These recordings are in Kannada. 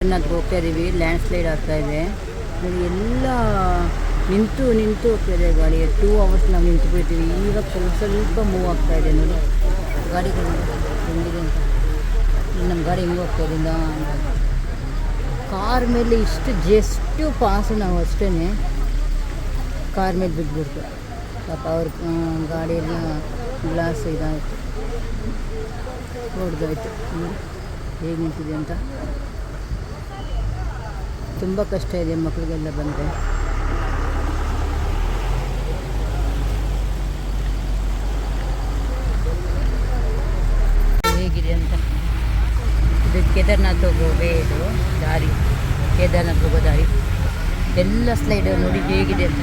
ಹೋಗ್ತಾ ಇದ್ದೀವಿ. ಲ್ಯಾಂಡ್ ಸ್ಲೈಡ್ ಆಗ್ತಾ ಇದೆ ನೋಡಿ. ಎಲ್ಲ ನಿಂತು ಹೋಗ್ತಾ ಇದೆ ಗಾಡಿ. 2 ಅವರ್ಸ್ ನಾವು ನಿಂತು ಬಿಡ್ತೀವಿ. ಇವಾಗ ಸ್ವಲ್ಪ ಮೂವ್ ಆಗ್ತಾ ಇದೆ ನೋಡಿ ಗಾಡಿಗಳು ಹೆಂಗಿದೆ ಅಂತ. ನಮ್ಮ ಗಾಡಿ ಹೆಂಗೆ ಹೋಗ್ತಾ ಇದೆ ಕಾರ್ ಮೇಲೆ ಜಸ್ಟ್ ಪಾಸು ನಾವು ಅಷ್ಟೇ ಕಾರ್ ಮೇಲೆ ಬಿದ್ದುಬಿಡ್ತು. ಪಾಪ ಅವ್ರ ಗಾಡಿಯೆಲ್ಲ ಗ್ಲಾಸ್ ಇದಾಯಿತು, ಹೊಡೆದಾಯ್ತು. ಹೇಗೆ ನಿಂತಿದೆ ಅಂತ. ತುಂಬ ಕಷ್ಟ ಇದೆ ಮಕ್ಕಳಿಗೆಲ್ಲ ಬಂದರೆ. ಹೇಗಿದೆ ಅಂತ. ಇದು ಕೇದಾರ್ನಾಥ್ ಹೋಗೋವೇ ಇದು ದಾರಿ, ಕೇದಾರ್ನಾಥ್ ಹೋಗೋ ದಾರಿ. ಎಲ್ಲ ಸ್ಲೈಡ್ ನೋಡಿ ಹೇಗಿದೆ ಅಂತ.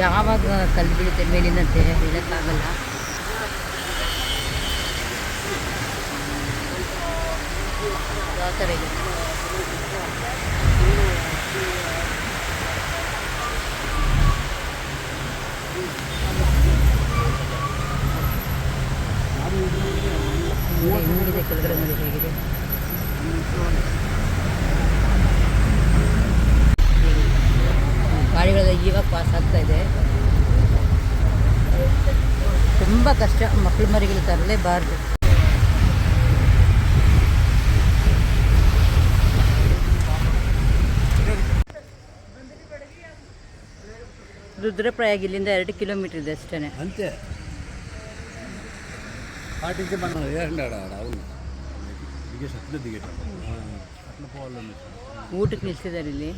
ಯಾವಾಗ ಕಲ್ಲು ಬೀಳುತ್ತೆ ಮೇಲಿನಂತೆ ಹೇಳೋಕ್ಕಾಗಲ್ಲ. ಯಾವ ಥರ ಇದೆ ಹೆಂಗಿದೆ ಕೆಳಗಡೆ ನೋಡಿ ಹೇಗಿದೆ. ಗಾಡಿಗಳೆಲ್ಲ ಇವಾಗ ಪಾಸ್ ಆಗ್ತಾ ಇದೆ. ತುಂಬ ಕಷ್ಟ. ಮಕ್ಕಳು ಮರಿಗಳು ತರಲೇಬಾರ್ದು. ರುದ್ರಪ್ರಯಾಗ ಇಲ್ಲಿಂದ 2 ಕಿಲೋಮೀಟರ್ ಇದೆ ಅಷ್ಟೇ. ಅಂತೆ ಊಟಕ್ಕೆ ನಿಲ್ಸಿದ್ದಾರೆ ಇಲ್ಲಿ.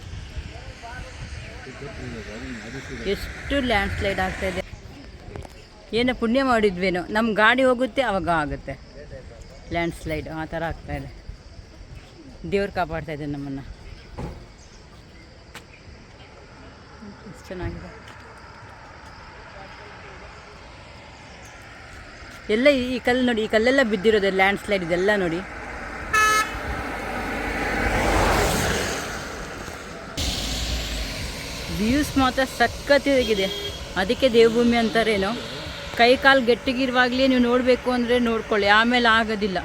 ಎಷ್ಟು ಲ್ಯಾಂಡ್ ಸ್ಲೈಡ್ ಆಗ್ತಾ ಇದೆ. ಏನೋ ಪುಣ್ಯ ಮಾಡಿದ್ವೇನೋ, ನಮ್ಮ ಗಾಡಿ ಹೋಗುತ್ತೆ ಅವಾಗ ಆಗುತ್ತೆ ಲ್ಯಾಂಡ್ ಸ್ಲೈಡ್. ಆ ಥರ ಆಗ್ತಾಯಿದೆ. ದೇವ್ರು ಕಾಪಾಡ್ತಾಯಿದೆ ನಮ್ಮನ್ನು. ಎಷ್ಟು ಚೆನ್ನಾಗಿದೆ. ಎಲ್ಲ ಈ ಕಲ್ಲು ನೋಡಿ, ಈ ಕಲ್ಲೆಲ್ಲ ಬಿದ್ದಿರೋದು ಲ್ಯಾಂಡ್ ಸ್ಲೈಡ್ ಇದೆಲ್ಲ ನೋಡಿ. ವ್ಯೂಸ್ ಮಾತ್ರ ಸಖತ್ತಾಗಿದೆ. ಅದಕ್ಕೆ ದೇವಭೂಮಿ ಅಂತಾರೇನೋ. ಕೈ ಕಾಲು ಗಟ್ಟಿಗಿರುವಾಗಲೇ ನೀವು ನೋಡಬೇಕು ಅಂದರೆ ನೋಡ್ಕೊಳ್ಳಿ, ಆಮೇಲೆ ಆಗೋದಿಲ್ಲ.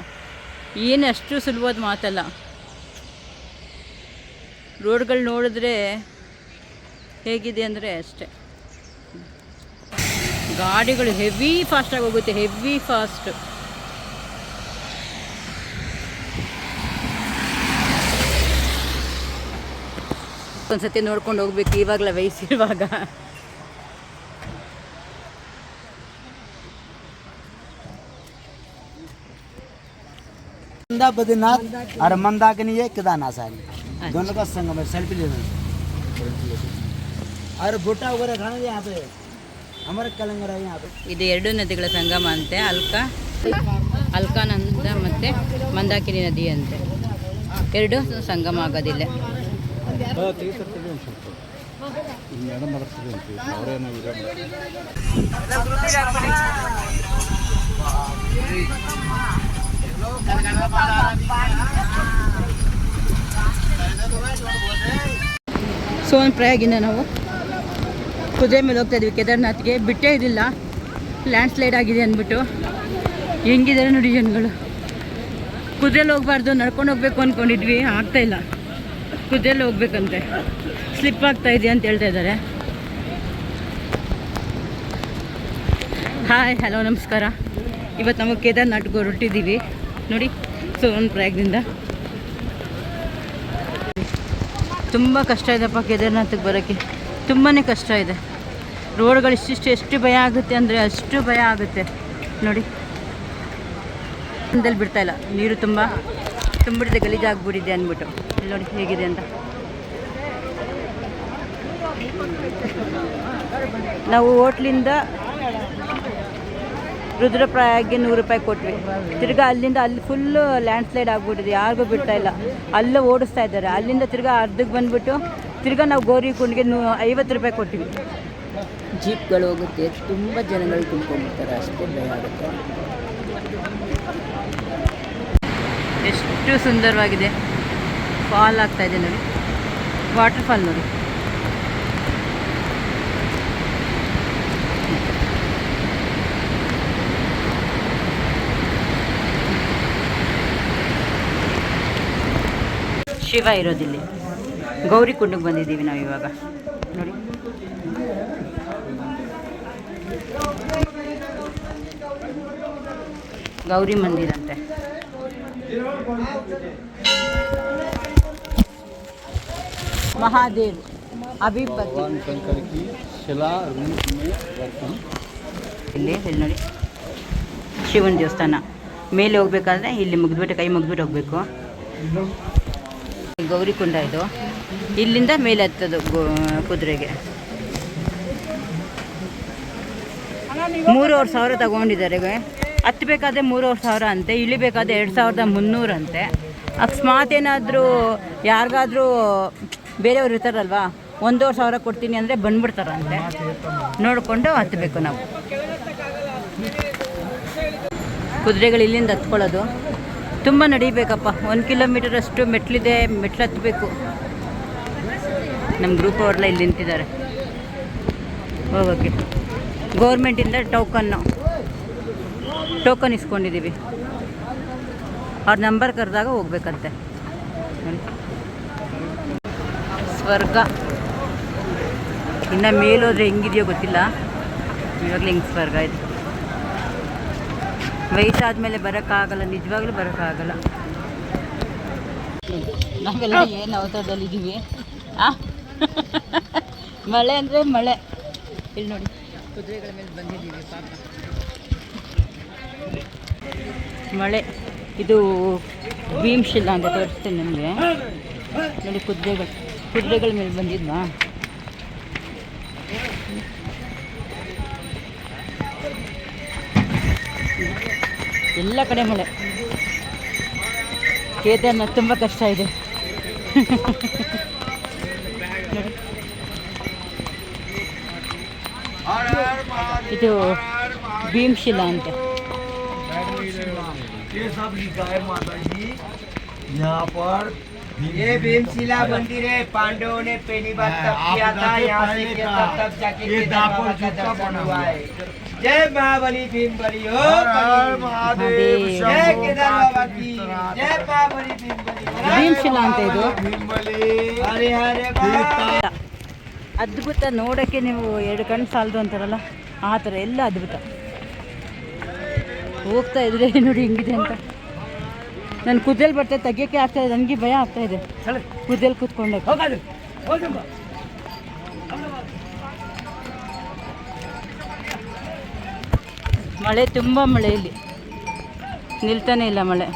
ಏನು ಅಷ್ಟು ಸುಲಭವಾದ ಮಾತಲ್ಲ. ರೋಡ್ಗಳು ನೋಡಿದ್ರೆ ಹೇಗಿದೆ ಅಂದರೆ ಅಷ್ಟೇ. ಗಾಡಿಗಳು ಹೆವಿ ಫಾಸ್ಟಾಗಿ ಹೋಗುತ್ತೆ, ಹೆವಿ ಫಾಸ್ಟ್. ಒಂದ್ಸತಿ ನೋಡ್ಕೊಂಡು ಹೋಗ್ಬೇಕು ಇವಾಗಲ ವಯಸ್ಸಿರುವಾಗ. बद्रीनाथ और मंदाकिनी है केदारनाथ सारी दोनों का संगम है. सेल्फी ले लेना. और भुट्टा वगैरह खाना यहाँ पे हमारे कलंगर है यहाँ पे. ಇದು 2 ನದಿಗಳ ಸಂಗಮ ಅಂತೆ. ಅಲ್ಕಾನಂದ ಮತ್ತು ಮಂದಾಕಿನಿ ನದಿ ಅಂತೆ. 2 ಸಂಗಮ ಆಗೋದಿಲ್ಲ. ಸೋನ್ ಪ್ರಯಾಗಿಂದ ನಾವು ಕುದುರೆ ಮೇಲೆ ಹೋಗ್ತಾ ಇದ್ವಿ ಕೇದಾರ್ನಾಥ್ಗೆ. ಬಿಟ್ಟೇ ಇರಲಿಲ್ಲ, ಲ್ಯಾಂಡ್ ಸ್ಲೈಡ್ ಆಗಿದೆ ಅಂದ್ಬಿಟ್ಟು. ಹೆಂಗಿದ್ದಾರೆ ನೋಡಿ ಜನಗಳು. ಕುದುರೆಲಿ ಹೋಗ್ಬಾರ್ದು, ನಡ್ಕೊಂಡು ಹೋಗ್ಬೇಕು ಅಂದ್ಕೊಂಡಿದ್ವಿ, ಆಗ್ತಾಯಿಲ್ಲ. ಕುದುರೆಲಿ ಹೋಗ್ಬೇಕಂತೆ, ಸ್ಲಿಪ್ ಆಗ್ತಾ ಇದೆ ಅಂತ ಹೇಳ್ತಾ ಇದ್ದಾರೆ. ಹಾಯ್, ಹಲೋ, ನಮಸ್ಕಾರ. ಇವತ್ತು ನಾವು ಕೇದಾರ್ನಾಥ್ಗೆ ಹೊರಟಿದ್ದೀವಿ ನೋಡಿ ಸೋನ್ ಪ್ರಯಾಗದಿಂದ. ತುಂಬ ಕಷ್ಟ ಇದೆಪ್ಪ ಕೇದಾರ್ನಾಥ್ಗೆ ಬರೋಕ್ಕೆ, ತುಂಬಾ ಕಷ್ಟ ಇದೆ. ರೋಡ್ಗಳು ಎಷ್ಟು ಭಯ ಆಗುತ್ತೆ ಅಂದರೆ ಅಷ್ಟು ಭಯ ಆಗುತ್ತೆ ನೋಡಿ. ಒಂದಲ್ಲಿ ಬಿಡ್ತಾಯಿಲ್ಲ, ನೀರು ತುಂಬಿಡಿದೆ, ಗಲೀಜಾಗ್ಬಿಟ್ಟಿದೆ ಅಂದ್ಬಿಟ್ಟು. ಇಲ್ಲಿ ನೋಡಿ ಹೇಗಿದೆ ಅಂತ. ನಾವು ಹೋಟ್ಲಿಂದ ರುದ್ರಪ್ರಯಾಗ್ಗೆ 100 ರೂಪಾಯಿ ಕೊಟ್ವಿ. ತಿರ್ಗಾ ಅಲ್ಲಿಂದ ಅಲ್ಲಿ ಫುಲ್ಲು ಲ್ಯಾಂಡ್ ಸ್ಲೈಡ್ ಆಗಿಬಿಟ್ಟಿದೆ, ಯಾರಿಗೂ ಬಿಡ್ತಾಯಿಲ್ಲ. ಅಲ್ಲೇ ಓಡಿಸ್ತಾ ಇದ್ದಾರೆ. ಅಲ್ಲಿಂದ ತಿರ್ಗಾ ಅರ್ಧಕ್ಕೆ ಬಂದುಬಿಟ್ಟು ತಿರ್ಗಾ ನಾವು ಗೌರಿಕುಂಡ್ಗೆ 50 ರೂಪಾಯಿ ಕೊಟ್ಟಿವಿ. ಜೀಪ್ಗಳು ಹೋಗುತ್ತೆ, ತುಂಬ ಜನಗಳು ತುಂಬ್ಕೊಂಡ್ಬಿಡ್ತಾರೆ, ಅಷ್ಟೇ ಭಯ ಆಗುತ್ತೆ. ಎಷ್ಟು ಸುಂದರವಾಗಿದೆ. ಫಾಲ್ ಆಗ್ತಾಯಿದೆ ನೋಡಿ, ವಾಟರ್ ಫಾಲ್ ನೋಡಿ. ಶಿವ ಇರೋದಿಲ್ಲಿ. ಗೌರಿ ಕುಂಡಕ್ಕೆ ಬಂದಿದ್ದೀವಿ ನಾವು ಇವಾಗ ನೋಡಿ. ಗೌರಿ ಮಂದಿರ ಅಂತೆ. महादेव अभी भगवान शंकर की शिला रूप में दर्शन. ಇಲ್ಲಿ ನೋಡಿ ಶಿವನ ದೇವಸ್ಥಾನ. ಮೇಲೆ ಹೋಗ್ಬೇಕಾದ್ರೆ ಇಲ್ಲಿ ಮುಗಿದ್ಬಿಟ್ಟು ಕೈ ಮುಗಿದ್ಬಿಟ್ಟು ಹೋಗಬೇಕು. ಗೌರಿ ಕುಂಡ ಇದು. ಇಲ್ಲಿಂದ ಮೇಲೆ ಹತ್ತದು ಕುದುರೆಗೆ. 3,500 ತಗೊಂಡಿದ್ದಾರೆ. ಹತ್ತಬೇಕಾದ್ರೆ 3,500 ಅಂತೆ, ಇಳಿಬೇಕಾದ್ರೆ 2,300 ಅಂತೆ. ಅಕಸ್ಮಾತ್ ಏನಾದರೂ ಯಾರಿಗಾದ್ರೂ ಬೇರೆಯವ್ರು ಇರ್ತಾರಲ್ವಾ, 1,500 ಕೊಡ್ತೀನಿ ಅಂದರೆ ಬಂದ್ಬಿಡ್ತಾರಂತೆ. ನೋಡಿಕೊಂಡು ಹತ್ತಬೇಕು ನಾವು. ಕುದುರೆಗಳು ಇಲ್ಲಿಂದ ಹತ್ಕೊಳ್ಳೋದು ತುಂಬ ನಡೀಬೇಕಪ್ಪ. 1 ಕಿಲೋಮೀಟರ್ ಅಷ್ಟು ಮೆಟ್ಲಿದೆ, ಮೆಟ್ಲು ಹತ್ತಬೇಕು. ನಮ್ಮ ಗ್ರೂಪ್ ಅವರೆಲ್ಲ ಇಲ್ಲಿ ನಿಂತಿದ್ದಾರೆ ಹೋಗೋಕ್ಕೆ. ಗೌರ್ಮೆಂಟಿಂದ ಟೋಕನ್ ಇಸ್ಕೊಂಡಿದ್ದೀವಿ. ಅವ್ರ ನಂಬರ್ ಕರೆದಾಗ ಹೋಗ್ಬೇಕಂತೆ. ಸ್ವರ್ಗ ಇನ್ನು ಮೇಲೋದ್ರೆ ಹೆಂಗಿದೆಯೋ ಗೊತ್ತಿಲ್ಲ. ಇವಾಗಲೇ ಹೆಂಗೆ ಸ್ವರ್ಗ ಇದೆ. ವಯಸ್ಸಾದ್ಮೇಲೆ ಬರೋಕ್ಕಾಗಲ್ಲ, ನಿಜವಾಗ್ಲೂ ಬರೋಕ್ಕಾಗಲ್ಲ. ನಾವೆಲ್ಲ ಏನು ಅವತಾರದಲ್ಲಿದ್ದೀವಿ. ಮಳೆ ಅಂದರೆ ಮಳೆ. ಇಲ್ಲಿ ನೋಡಿ ಕುದುರೆಗಳ ಮೇಲೆ ಬಂದಿದ್ದೀವಿ ಪಾಪ. ಮಳೆ. ಇದು ಭೀಮಶಿಲ ಅಂತ ತೋರಿಸ್ತೇನೆ ನಿಮಗೆ ನೋಡಿ. ಕುದುರೆಗಳ ಮೇಲೆ ಬಂದಿದ್ವಾ. ಎಲ್ಲ ಕಡೆ ಮಳೆ. ಕೇದಾರ್ನಾಥ್ ತುಂಬ ಕಷ್ಟ ಇದೆ ನೋಡಿ. ಇದು ಭೀಮಶಿಲ ಅಂತ. ये सब लिखा है माता जी यहाँ पर. ये भीमशिला मंदिर है. पांडवों ने पहली बार तब किया था यहाँ से, तब जाके केदारनाथ का दर्शन हुआ है. जय महाबली भीमबली हो. महादेव. जय केदार बाबा की जय. महाबली भीमबली. ಭೀಮಶಿಲಾ ಅಂತ ಇದು. ಹರೆ ಹರೆ ಬಾಬಾ. ಅದ್ಭುತ. ನೋಡೋಕ್ಕೆ ನೀವು 2 ಕಣ್ಣು ಸಾಲದು ಅಂತಾರಲ್ಲ, ಆ ಥರ ಎಲ್ಲ ಅದ್ಭುತ. ಹೋಗ್ತಾ ಇದ್ರೆ ನೋಡಿ ಹೆಂಗಿದೆ ಅಂತ. ನಾನು ಕುದುರೆಲಿ ಬರ್ತೇನೆ, ತೆಗಿಯೋಕ್ಕೆ ಆಗ್ತಾಯಿದೆ. ನನಗೆ ಭಯ ಆಗ್ತಾಯಿದೆ ಕುದುರೆಲಿ ಕೂತ್ಕೊಂಡೆ. ಮಳೆ, ತುಂಬ ಮಳೆ ಇಲ್ಲಿ, ನಿಲ್ತಾನೆ ಇಲ್ಲ ಮಳೆ.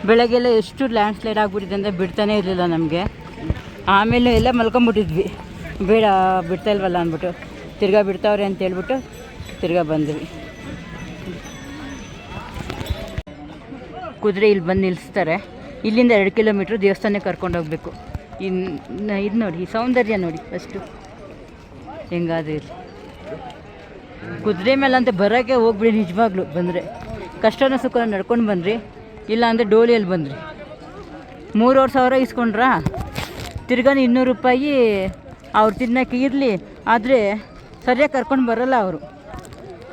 ಬೆಳಗ್ಗೆಲ್ಲ ಎಷ್ಟು ಲ್ಯಾಂಡ್ ಸ್ಲೈಡ್ ಆಗಿಬಿಟ್ಟಿದೆ ಅಂದರೆ ಬಿಡ್ತಾನೆ ಇರಲಿಲ್ಲ ನಮಗೆ. ಆಮೇಲೆ ಎಲ್ಲ ಮಲ್ಕೊಂಬಿಟ್ಟಿದ್ವಿ, ಬೇಡ ಬಿಡ್ತಾ ಇಲ್ವಲ್ಲ ಅಂದ್ಬಿಟ್ಟು. ತಿರ್ಗಾ ಬಿಡ್ತಾವ್ರೆ ಅಂತ ಹೇಳ್ಬಿಟ್ಟು ತಿರ್ಗಾ ಬಂದ್ವಿ. ಕುದುರೆ ಇಲ್ಲಿ ಬಂದು ನಿಲ್ಲಿಸ್ತಾರೆ. ಇಲ್ಲಿಂದ 2 ಕಿಲೋಮೀಟ್ರ್ ದೇವಸ್ಥಾನಕ್ಕೆ ಕರ್ಕೊಂಡು ಹೋಗಬೇಕು. ಇದು ನೋಡಿ, ಈ ಸೌಂದರ್ಯ ನೋಡಿ ಅಷ್ಟು ಹೆಂಗಾದ್ರೆ. ಇಲ್ಲಿ ಕುದುರೆ ಮೇಲೆ ಅಂತ ಬರೋಕ್ಕೆ ಹೋಗ್ಬಿಡಿ. ನಿಜವಾಗ್ಲೂ ಬಂದರೆ ಕಷ್ಟನ ಸುಖ ನಡ್ಕೊಂಡು ಬಂದ್ರಿ, ಇಲ್ಲ ಅಂದರೆ ಡೋಲಿಯಲ್ಲಿ ಬಂದ್ರಿ. 3,500 ಇಸ್ಕೊಂಡ್ರಾ, ತಿರ್ಗಾ 200 ರೂಪಾಯಿ ಅವ್ರು ತಿನ್ನೋಕ್ಕೆ ಇರಲಿ. ಆದರೆ ಸರಿಯಾಗಿ ಕರ್ಕೊಂಡು ಬರೋಲ್ಲ ಅವರು,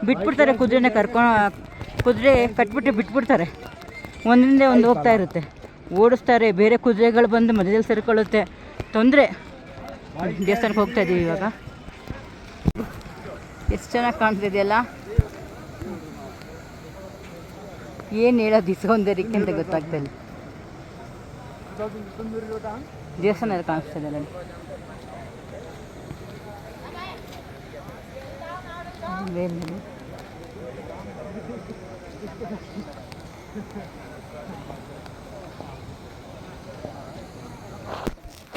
ಬಿಟ್ಬಿಡ್ತಾರೆ ಕುದುರೆನ. ಕುದುರೆ ಕಟ್ಬಿಟ್ಟು ಬಿಟ್ಬಿಡ್ತಾರೆ. ಒಂದರಿಂದ ಒಂದು ಹೋಗ್ತಾ ಇರುತ್ತೆ, ಓಡಿಸ್ತಾರೆ. ಬೇರೆ ಕುದುರೆಗಳು ಬಂದು ಮಧ್ಯದಲ್ಲಿ ಸೇರಿಕೊಳ್ಳುತ್ತೆ, ತೊಂದರೆ. ದೇವಸ್ಥಾನಕ್ಕೆ ಹೋಗ್ತಾ ಇದ್ದೀವಿ ಇವಾಗ. ಎಷ್ಟು ಚೆನ್ನಾಗಿ ಕಾಣ್ತಿದೆಯಲ್ಲ. ಏನು ಹೇಳೋದು ಈ ಸೌಂದರ್ಯಕ್ಕೆ ಅಂತ ಗೊತ್ತಾಗ್ತಾಯಿಲ್ಲ. ದೇವಸ್ಥಾನ ಕಾಣಿಸ್ತಿದೆ ನೋಡಿ.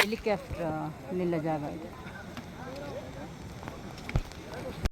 ಹೆಲಿಕಾಪ್ಟರ್ ನಿಲ್ಲ ಜಾಗ ಇದೆ.